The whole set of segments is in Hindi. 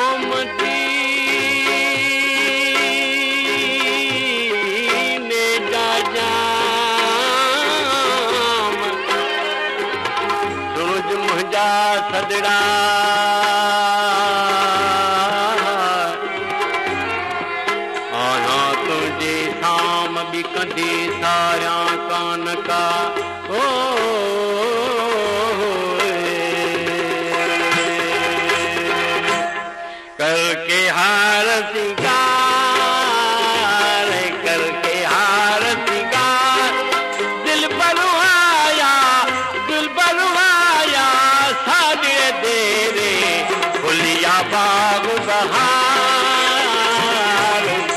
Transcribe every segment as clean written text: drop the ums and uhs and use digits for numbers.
गोमती ने जाम सुनुज मुंहिंजा सदड़ा आया तुझे शाम भी कदी साया कान का ओ करके हार सिंगार करके हार सिंगार दिल बलवाया सादे दे रे फुलिया बाग बहार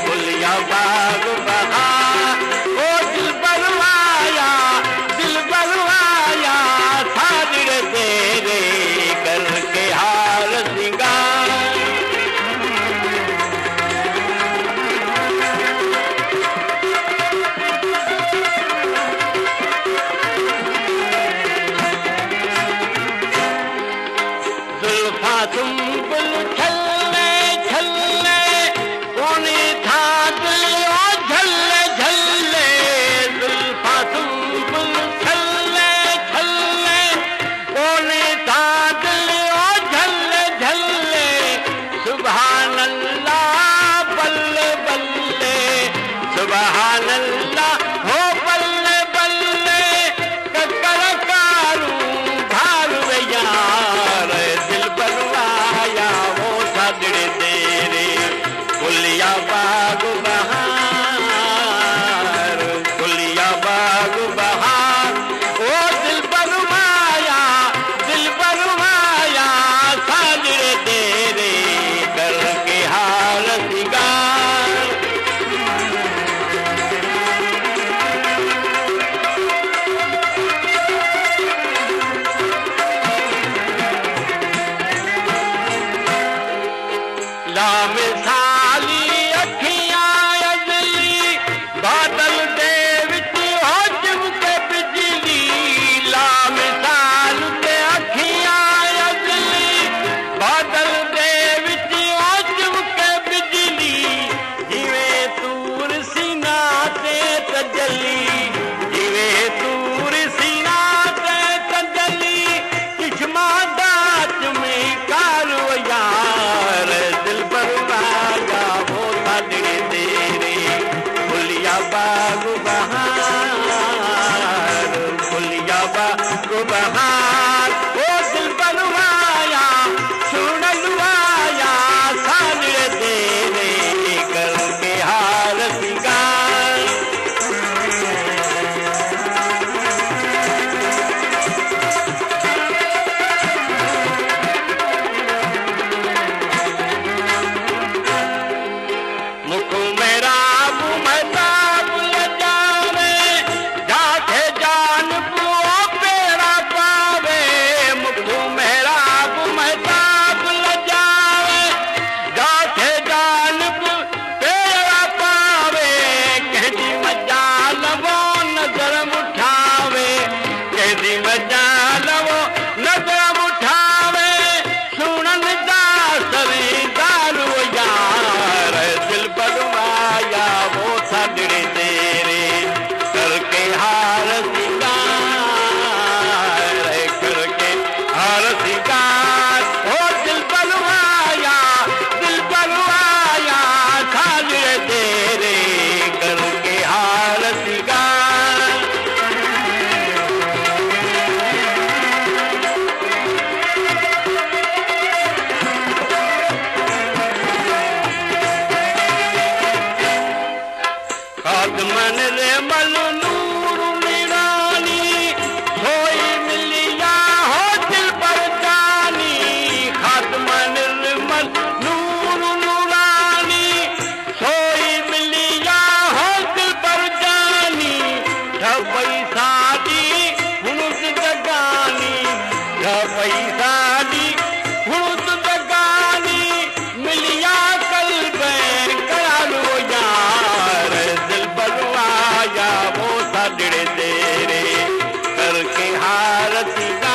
फुलिया बाग बहार ओ दिल बलवाया सादे दे रे करके हार सिंगार सुंबुल छल्ले छल्ले कोने था दिल ओ झल्ले झल्ले जुल्फा सुंबुल छल्ले छल्ले कोने था दिल ओ झल्ले झल्ले सुभान अल्लाह बल्ले बल्ले सुभान अल्लाह हो बल्ले बल्ले ककर कारू भारू यार फुलिया बाग बहार फुलिया बाग बहार ओ दिल बलवाया सादे दे रे करके हार सिंगार लामिसाली अखियां अजली बादल दे विच हो चमके बिजली लामिसाल ते अखियां अजली बादल दे विच हो चमके बिजली जिवें तूर सीना ते तजली जिवें तूर सीना ते तजली चश्मा दाच में कारो यार बाग बहार फुलिया बाग बहार ओ दिल बलवाया सुनलवाया सादे दे रे करके हार सिंगार मुख मेरा मन रे मन नूर निरानी सोई मिलिया हो दिल पर जानी खाद मन रे मन नूर नूरानी सोई मिलिया हो दिल पर जानी ढपई सादी हुनुस जगानी ढपई सादी हुनुस जगानी मिलिया कल बैं करालो यार दिल बलवाया वो सादे दे रे करके हार सिंगार